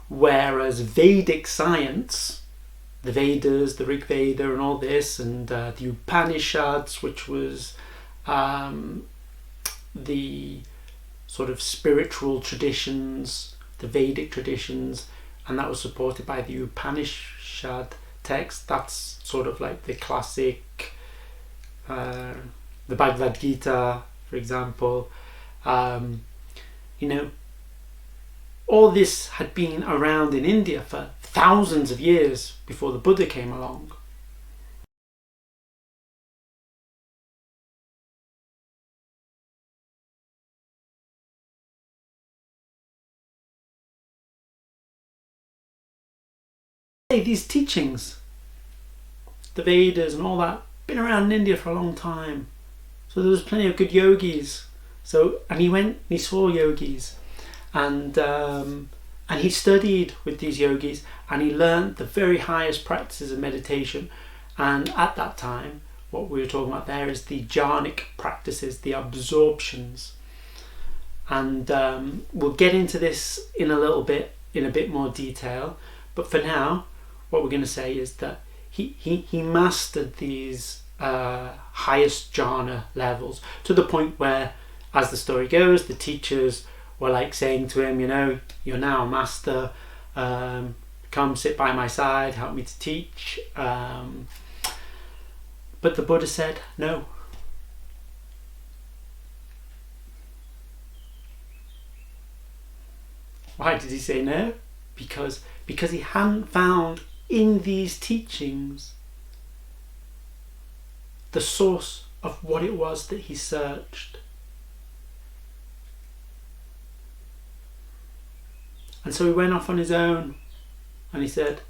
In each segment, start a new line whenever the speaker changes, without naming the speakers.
Whereas Vedic science, the Vedas, the Rig Veda and all this, and the Upanishads, which was the sort of spiritual traditions, the Vedic traditions, and that was supported by the Upanishad text. That's sort of like the classic, the Bhagavad Gita, for example. All this had been around in India for thousands of years before the Buddha came along. These teachings, the Vedas and all that, been around in India for a long time. So there was plenty of good yogis. And he went and he saw yogis, and he studied with these yogis, and he learned the very highest practices of meditation. And at that time, what we were talking about there is the jhanic practices, the absorptions. And we'll get into this in a bit more detail. But for now, what we're going to say is that he mastered these highest jhana levels to the point where, as the story goes, the teachers were like saying to him, you're now a master, come sit by my side, help me to teach. But the Buddha said no. Why did he say no? Because he hadn't found in these teachings the source of what it was that he searched. And so he went off on his own, and he said,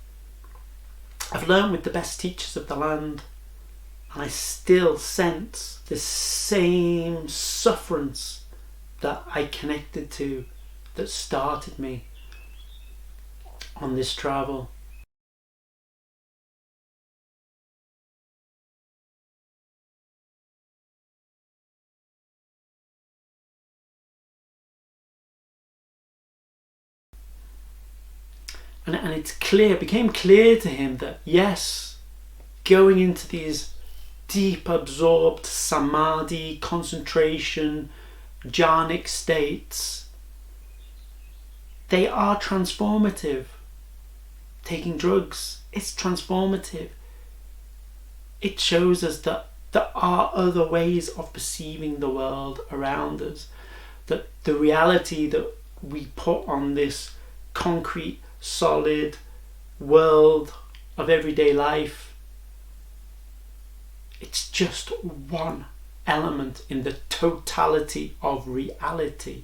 I've learned with the best teachers of the land, and I still sense the same sufferance that I connected to, that started me on this travel. And it became clear to him that yes, going into these deep absorbed samadhi, concentration, jhanic states, they are transformative. Taking drugs, it's transformative. It shows us that there are other ways of perceiving the world around us, that the reality that we put on this concrete, solid world of everyday life, it's just one element in the totality of reality.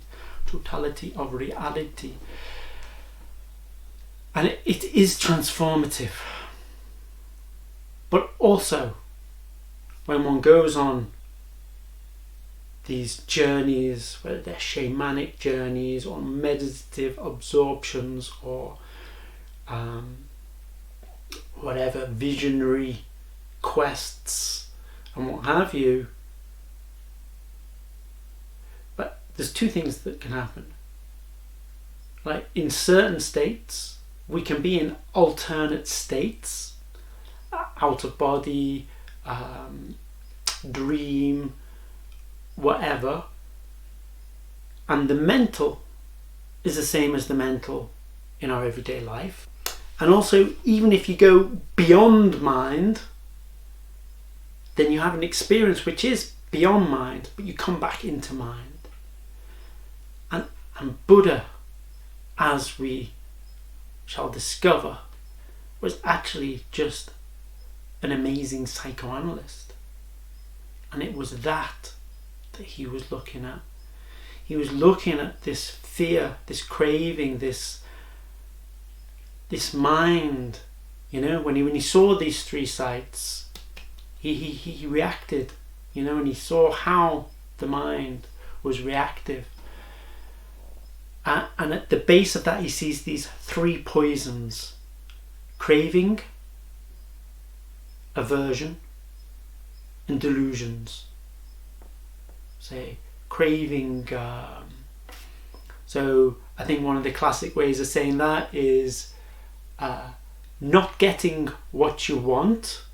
And it is transformative. But also, when one goes on these journeys, whether they're shamanic journeys or meditative absorptions or whatever, visionary quests and what have you, but there's two things that can happen. Like, in certain states we can be in alternate states, out of body, dream, whatever, and the mental is the same as the mental in our everyday life. And also, even if you go beyond mind, then you have an experience which is beyond mind, but you come back into mind. And Buddha, as we shall discover, was actually just an amazing psychoanalyst. And it was that he was looking at. He was looking at this fear, this craving, this mind. When he saw these three sites, he reacted, and he saw how the mind was reactive. And at the base of that, he sees these three poisons: craving, aversion, and delusions. Say, craving, I think one of the classic ways of saying that is not getting what you want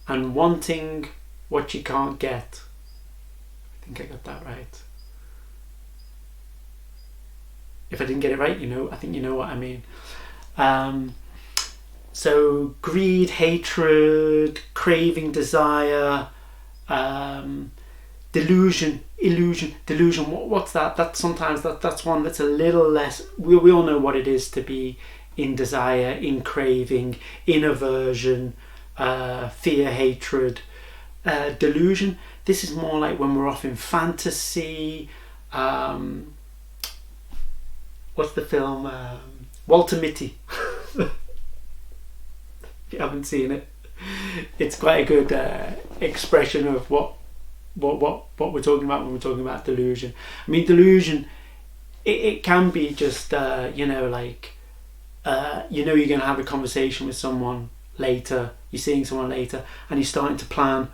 and wanting what you can't get. I think I got that right. If I didn't get it right, I think you know what I mean. So greed, hatred, craving, desire, delusion. What's that? That's sometimes that's one that's a little less. We all know what it is to be in desire, in craving, in aversion, fear, hatred, delusion. This is more like when we're off in fantasy. What's the film? Walter Mitty. If you haven't seen it, it's quite a good expression of what we're talking about when we're talking about delusion. I mean, delusion, it can be just you're going to have a conversation with someone later, you're seeing someone later, and you're starting to plan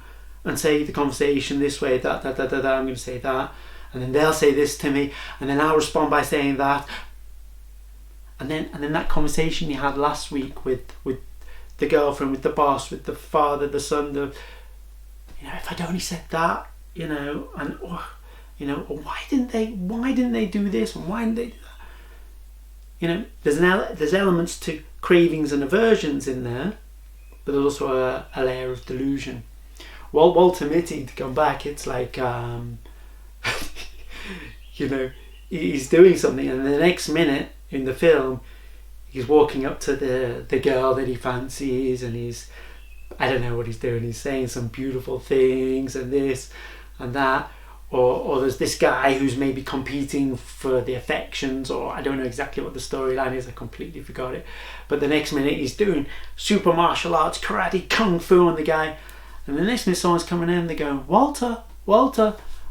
and say the conversation this way, that I'm going to say that, and then they'll say this to me, and then I'll respond by saying that, and then that conversation you had last week with the girlfriend, with the boss, with the father, the son, if I'd only said that, and why didn't they do this, and why didn't they do that? There's elements to cravings and aversions in there, but there's also a layer of delusion. Well, Walter Mitty, to come back, it's like he's doing something, and the next minute in the film he's walking up to the girl that he fancies, and I don't know what he's doing, he's saying some beautiful things and this and that, or there's this guy who's maybe competing for the affections, or I don't know exactly what the storyline is, I completely forgot it, but the next minute he's doing super martial arts, karate, kung fu on the guy, and the next minute someone's coming in and they're going, Walter,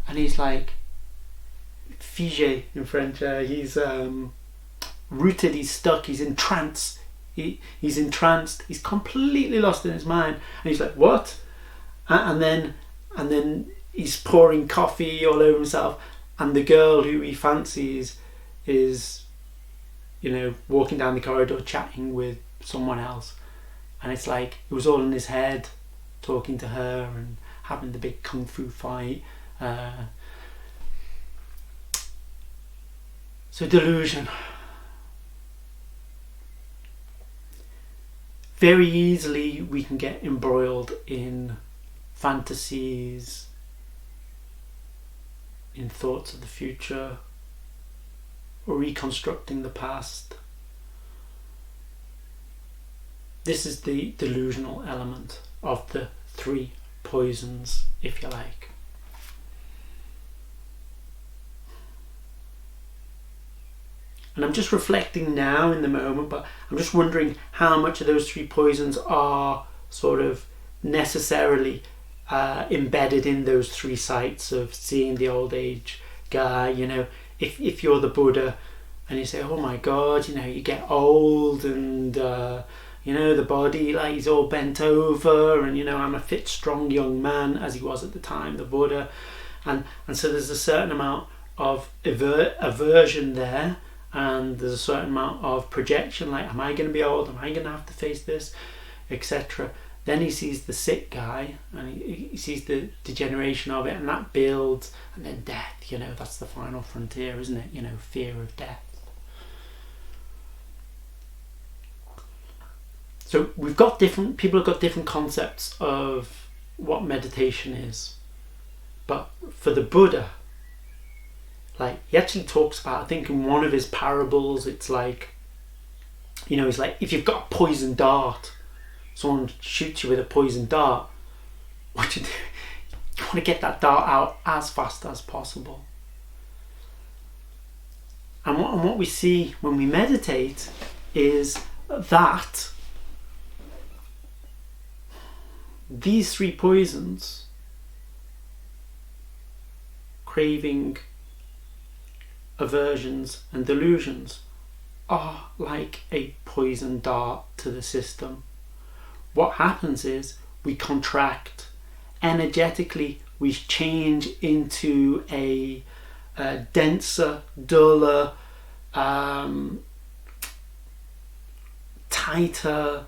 and he's like figé in French, he's rooted, he's stuck, he's in trance, he's entranced, he's completely lost in his mind, and he's like, what? And then he's pouring coffee all over himself, and the girl who he fancies is walking down the corridor chatting with someone else, and it's like it was all in his head, talking to her and having the big kung fu fight. So delusion. Very easily we can get embroiled in fantasies, in thoughts of the future, or reconstructing the past. This is the delusional element of the three poisons, if you like. And I'm just reflecting now in the moment, but I'm just wondering how much of those three poisons are sort of necessarily embedded in those three sites of seeing the old age guy. If you're the Buddha and you say, oh my God, you get old and the body, like, he's all bent over, and I'm a fit, strong young man, as he was at the time, the Buddha, and so there's a certain amount of aversion there. And there's a certain amount of projection, like, am I going to be old? Am I going to have to face this? Etc. Then he sees the sick guy, and he sees the degeneration of it, and that builds, and then death, that's the final frontier, isn't it? Fear of death. So people have got different concepts of what meditation is. But for the Buddha, he actually talks about, I think in one of his parables, it's like, he's like, if you've got a poison dart, someone shoots you with a poison dart, what you do? You want to get that dart out as fast as possible. And what we see when we meditate is that these three poisons, craving, aversions and delusions, are like a poison dart to the system. What happens is we contract energetically, we change into a denser, duller, tighter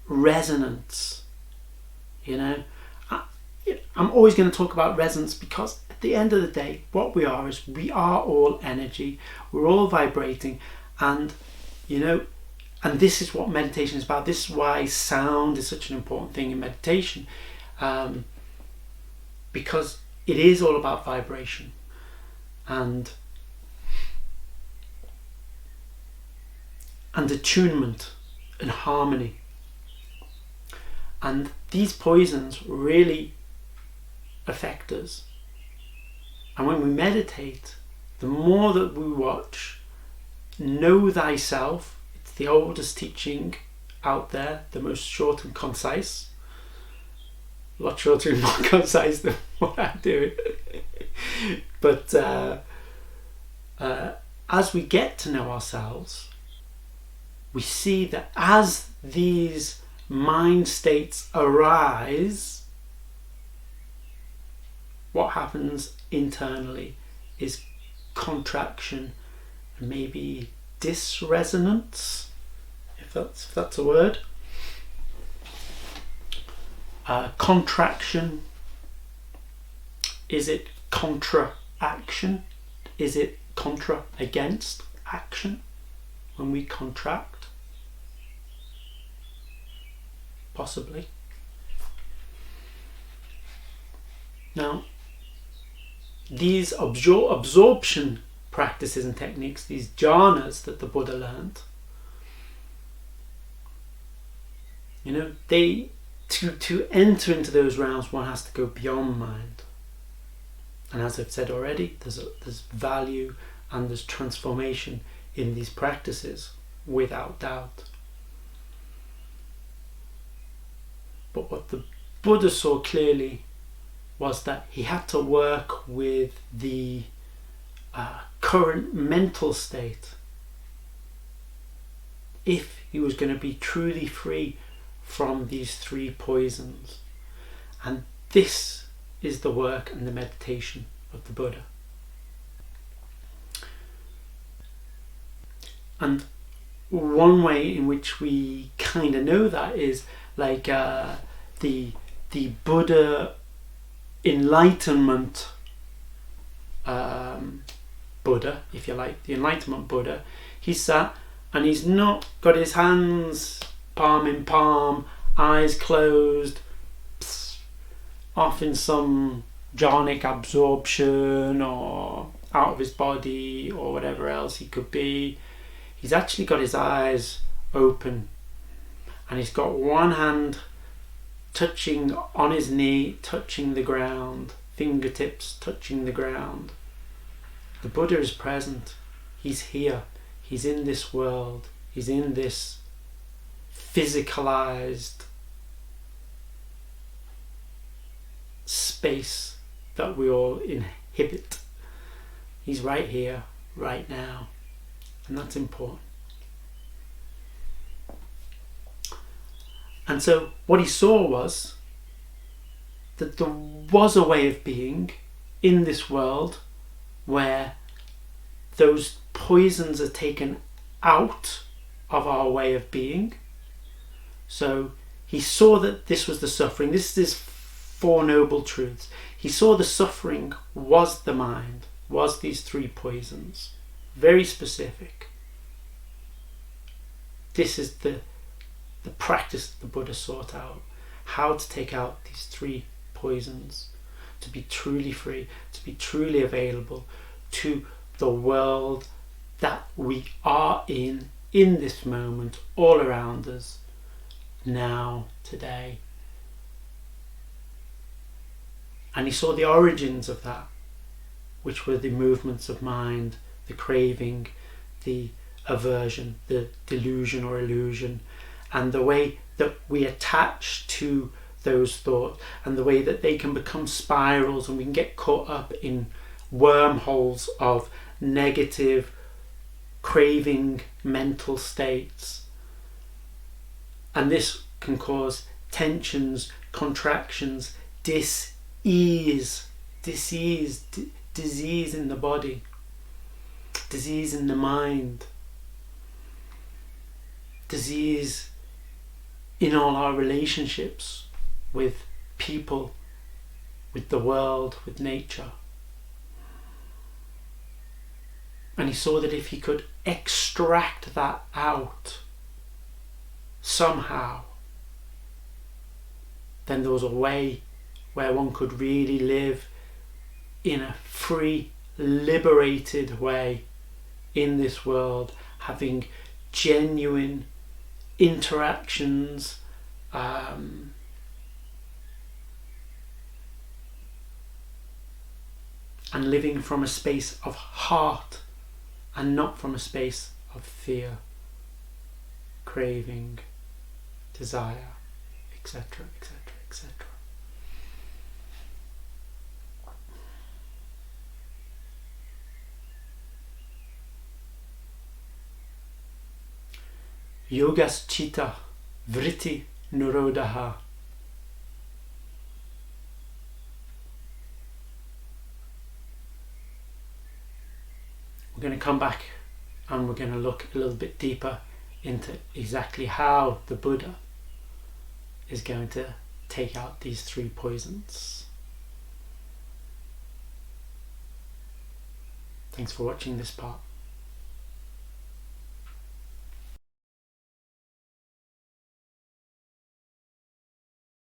resonance. I'm always going to talk about resonance, because at the end of the day, what we are is we are all energy. We're all vibrating, and and this is what meditation is about. This is why sound is such an important thing in meditation, because it is all about vibration and attunement and harmony. And these poisons really affect us. And when we meditate, the more that we watch, know thyself, it's the oldest teaching out there, the most short and concise. A lot shorter and more concise than what I'm doing. But as we get to know ourselves, we see that as these mind states arise, what happens internally is contraction and maybe disresonance, if that's a word. Contraction, is it contra-action? Is it contra against action when we contract? Possibly. Now, these absorption practices and techniques, these jhanas that the Buddha learned, they to enter into those realms, one has to go beyond mind. And as I've said already, there's value and there's transformation in these practices, without doubt. But what the Buddha saw clearly was that he had to work with the current mental state if he was going to be truly free from these three poisons. And this is the work and the meditation of the Buddha. And one way in which we kind of know that is like the Buddha enlightenment Buddha, if you like, the enlightenment Buddha. He sat and he's not got his hands palm in palm, eyes closed, off in some jhanic absorption or out of his body or whatever else he could be. He's actually got his eyes open, and he's got one hand touching on his knee, touching the ground, fingertips touching the ground. The Buddha is present. He's here. He's in this world. He's in this physicalized space that we all inhabit. He's right here, right now. And that's important. And so what he saw was that there was a way of being in this world where those poisons are taken out of our way of being. So he saw that this was the suffering. This is Four Noble Truths. He saw the suffering was the mind, was these three poisons. Very specific. This is the practice that the Buddha sought out. How to take out these three poisons. To be truly free. To be truly available to the world that we are in this moment, all around us, now, today. And he saw the origins of that, which were the movements of mind, the craving, the aversion, the delusion or illusion, and the way that we attach to those thoughts, and the way that they can become spirals, and we can get caught up in wormholes of negative, craving mental states. And this can cause tensions, contractions, dis-ease, disease in the body, disease in the mind, disease in all our relationships with people, with the world, with nature. And he saw that if he could extract that out somehow, then there was a way where one could really live in a free, liberated way in this world, having genuine interactions, and living from a space of heart and not from a space of fear, craving, desire, etc., etc., etc. Yogas chitta vritti nurodaha. We're going to come back and we're going to look a little bit deeper into exactly how the Buddha is going to take out these 3 poisons. Thanks for watching this part.